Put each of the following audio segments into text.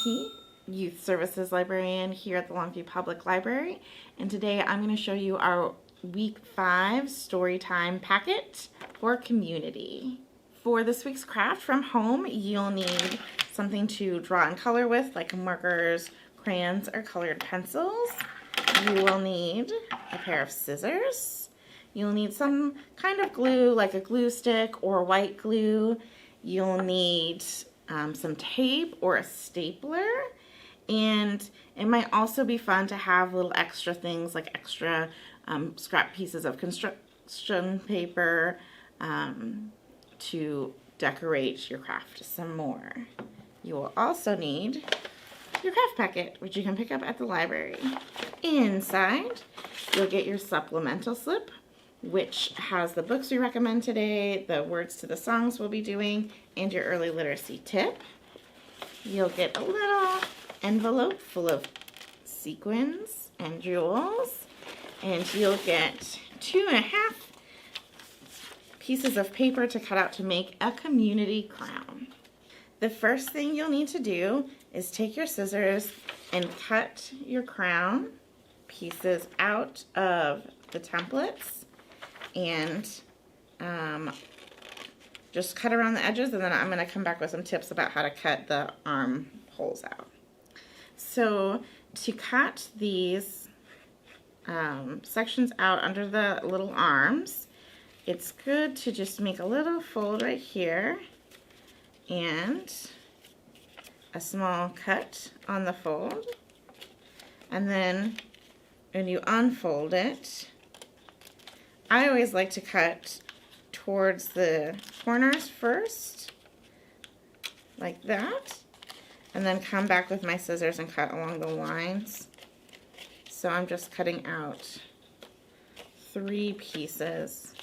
Becky, Youth Services Librarian here at the Longview Public Library, and today I'm going to show you our Week 5 Storytime Packet for Community. For this week's craft from home, you'll need something to draw and color with, like markers, crayons, or colored pencils. You will need a pair of scissors. You'll need some kind of glue, like a glue stick or white glue. You'll need some tape or a stapler, and it might also be fun to have little extra things like extra scrap pieces of construction paper to decorate your craft some more. You will also need your craft packet, which you can pick up at the library. Inside, you'll get your supplemental slip, which has the books we recommend today, the words to the songs we'll be doing, and your early literacy tip. You'll get a little envelope full of sequins and jewels, and you'll get 2.5 pieces of paper to cut out to make a community crown. The first thing you'll need to do is take your scissors and cut your crown pieces out of the templates, and just cut around the edges, and then I'm going to come back with some tips about how to cut the arm holes out. So to cut these sections out under the little arms, it's good to just make a little fold right here and a small cut on the fold, and then when you unfold it, I always like to cut towards the corners first, like that, and then come back with my scissors and cut along the lines. So I'm just cutting out 3 pieces.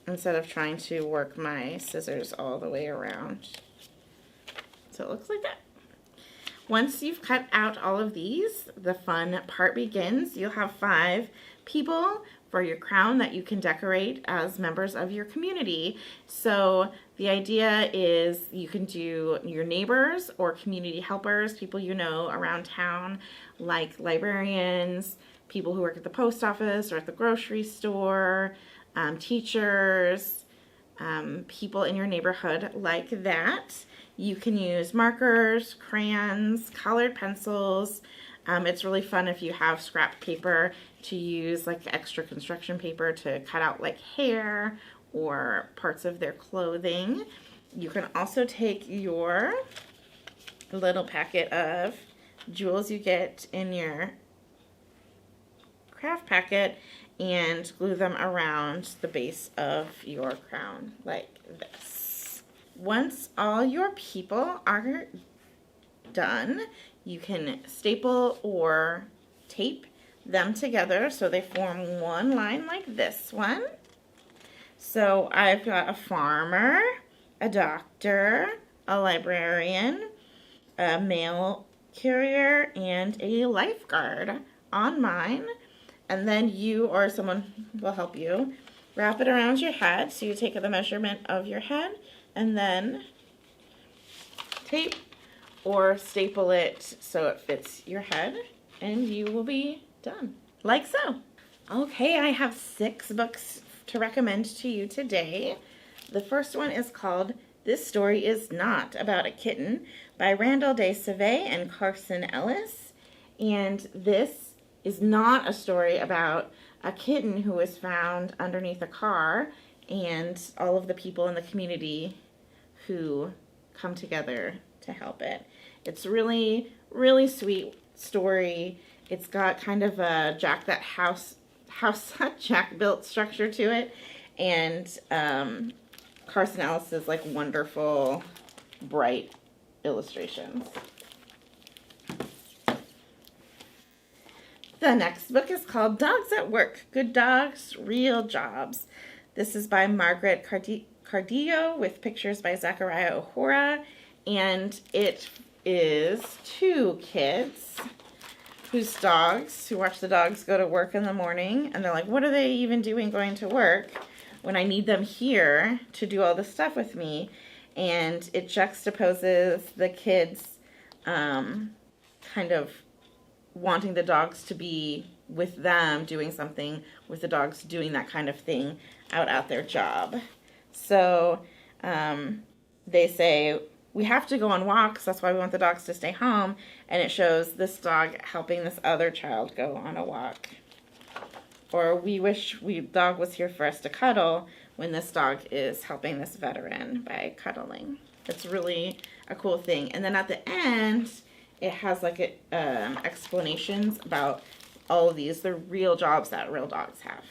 Instead of trying to work my scissors all the way around. So it looks like that. Once you've cut out all of these, the fun part begins. You'll have 5 people for your crown that you can decorate as members of your community. So the idea is you can do your neighbors or community helpers, people you know around town, like librarians, people who work at the post office or at the grocery store, teachers, people in your neighborhood like that. You can use markers, crayons, colored pencils. It's really fun if you have scrap paper to use, like extra construction paper to cut out like hair or parts of their clothing. You can also take your little packet of jewels you get in your craft packet and glue them around the base of your crown like this. Once all your people are done, you can staple or tape them together so they form one line like this one. So I've got a farmer, a doctor, a librarian, a mail carrier, and a lifeguard on mine. And then you or someone will help you wrap it around your head. So you take the measurement of your head and then tape or staple it so it fits your head, and you will be done, like so. Okay, I have 6 books to recommend to you today. The first one is called This Story Is Not About a Kitten by Randall Day Savay and Carson Ellis. And this is not a story about a kitten who was found underneath a car and all of the people in the community who come together to help it. It's really, really sweet story. It's got kind of a Jack built structure to it, and Carson Ellis's like wonderful, bright illustrations. The next book is called Dogs at Work, Good Dogs, Real Jobs. This is by Margaret Cardillo with pictures by Zachariah O'Hora, and it is 2 kids who watch the dogs go to work in the morning, and they're like, what are they even doing going to work? when I need them here to do all this stuff with me. And it juxtaposes the kids kind of wanting the dogs to be with them, doing something with the dogs, doing that kind of thing out at their job. So they say, we have to go on walks, that's why we want the dogs to stay home, and it shows this dog helping this other child go on a walk. Or we wish dog was here for us to cuddle, when this dog is helping this veteran by cuddling. It's really a cool thing. And then at the end, it has like explanations about all of these, the real jobs that real dogs have.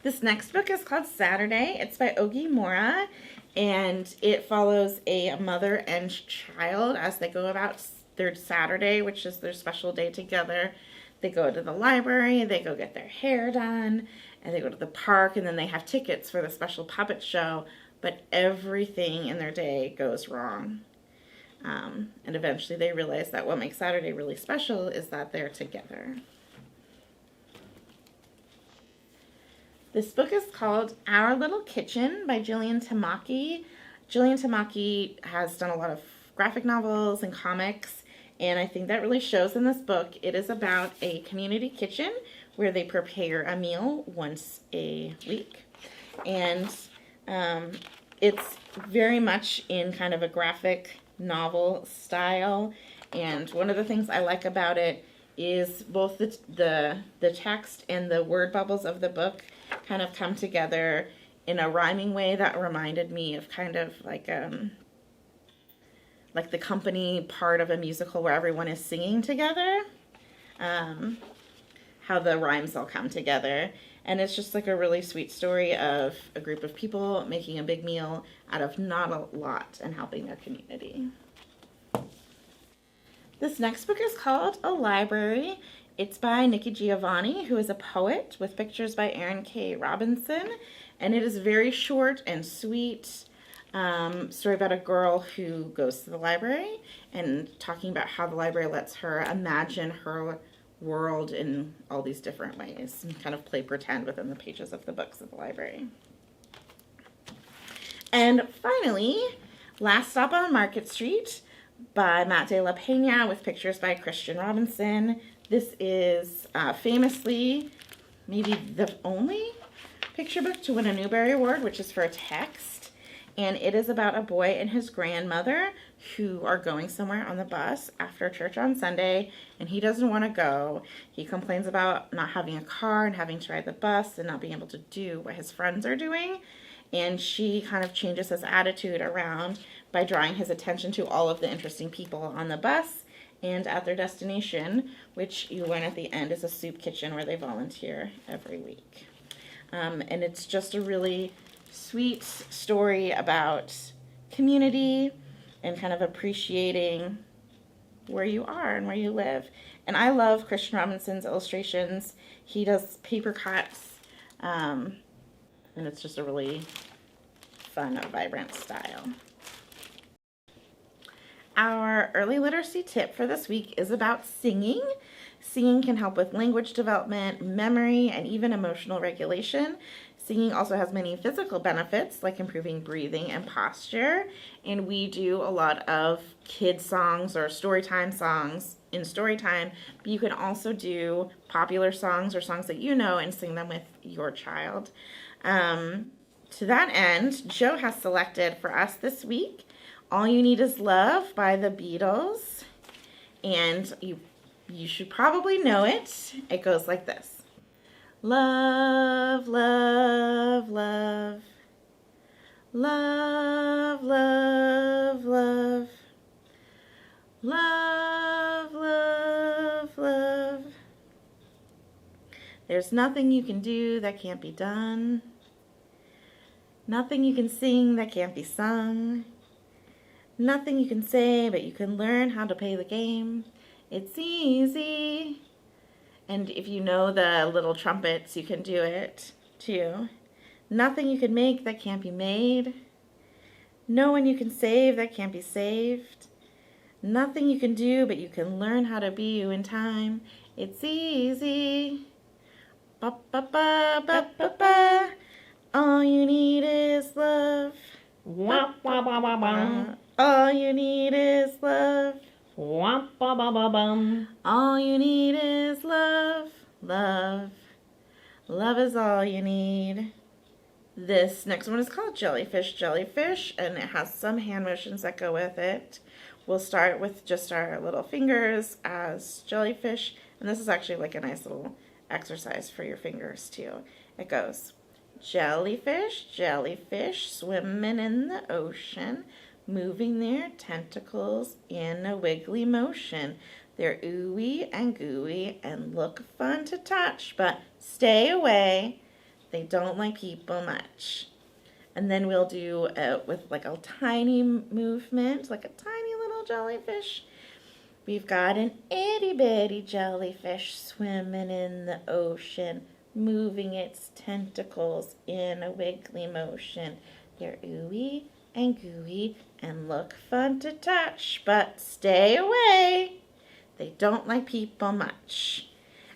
This next book is called Saturday. It's by Ogi Mora, and it follows a mother and child as they go about their Saturday, which is their special day together. They go to the library, they go get their hair done, and they go to the park, and then they have tickets for the special puppet show, but everything in their day goes wrong. And eventually they realize that what makes Saturday really special is that they're together. This book is called Our Little Kitchen by Jillian Tamaki. Jillian Tamaki has done a lot of graphic novels and comics, and I think that really shows in this book. It is about a community kitchen where they prepare a meal once a week. And it's very much in kind of a graphic novel style. And one of the things I like about it is both the text and the word bubbles of the book kind of come together in a rhyming way that reminded me of kind of like the company part of a musical where everyone is singing together, how the rhymes all come together. And it's just like a really sweet story of a group of people making a big meal out of not a lot and helping their community. This next book is called A Library. It's by Nikki Giovanni, who is a poet, with pictures by Erin K. Robinson. And it is very short and sweet. Story about a girl who goes to the library and talking about how the library lets her imagine her world in all these different ways and kind of play pretend within the pages of the books of the library. And finally, Last Stop on Market Street by Matt de la Pena, with pictures by Christian Robinson. This is famously maybe the only picture book to win a Newbery Award, which is for a text. And it is about a boy and his grandmother who are going somewhere on the bus after church on Sunday, and he doesn't want to go. He complains about not having a car and having to ride the bus and not being able to do what his friends are doing. And she kind of changes his attitude around by drawing his attention to all of the interesting people on the bus and at their destination, which you learn at the end is a soup kitchen where they volunteer every week. And it's just a really sweet story about community and kind of appreciating where you are and where you live. And I love Christian Robinson's illustrations. He does paper cuts, and it's just a really fun, vibrant style. Our early literacy tip for this week is about singing. Singing can help with language development, memory, and even emotional regulation. Singing also has many physical benefits, like improving breathing and posture. And we do a lot of kid songs or storytime songs in storytime, but you can also do popular songs or songs that you know and sing them with your child. To that end, Joe has selected for us this week All You Need Is Love by the Beatles. And you should probably know it. It goes like this. Love, love, love. Love, love, love. Love, love, love. There's nothing you can do that can't be done. Nothing you can sing that can't be sung. Nothing you can say, but you can learn how to play the game. It's easy. And if you know the little trumpets, you can do it too. Nothing you can make that can't be made. No one you can save that can't be saved. Nothing you can do, but you can learn how to be you in time. It's easy. Ba ba ba ba ba ba. All you need is love. Wah, wah, wah, wah, wah. All you need is love. Wah, wah, wah, wah, wah. All you need is love. Love. Love is all you need. This next one is called Jellyfish Jellyfish, and it has some hand motions that go with it. We'll start with just our little fingers as jellyfish, and this is actually like a nice little exercise for your fingers too. It goes, jellyfish, jellyfish, swimming in the ocean, moving their tentacles in a wiggly motion. They're ooey and gooey and look fun to touch, but stay away. They don't like people much. And then we'll do it with like a tiny movement, like a tiny little jellyfish. We've got an itty bitty jellyfish swimming in the ocean, moving its tentacles in a wiggly motion. They're ooey and gooey and look fun to touch, but stay away. They don't like people much.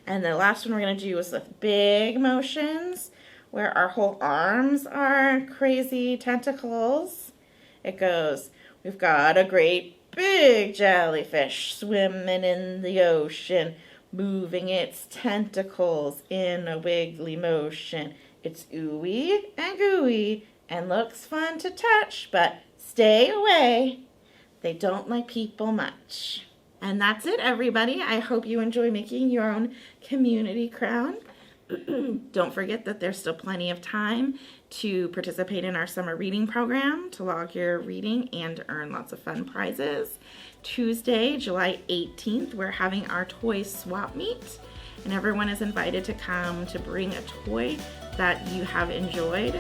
And the last one we're going to do is with big motions, where our whole arms are crazy tentacles. It goes, we've got a great big jellyfish swimming in the ocean, moving its tentacles in a wiggly motion. It's ooey and gooey and looks fun to touch, but stay away. They don't like people much. And that's it, everybody. I hope you enjoy making your own community crown. Don't forget that there's still plenty of time to participate in our summer reading program, to log your reading and earn lots of fun prizes. Tuesday, July 18th, we're having our toy swap meet, and everyone is invited to come to bring a toy that you have enjoyed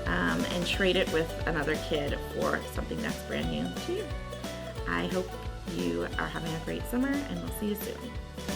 and trade it with another kid for something that's brand new to you. I hope you are having a great summer, and we'll see you soon.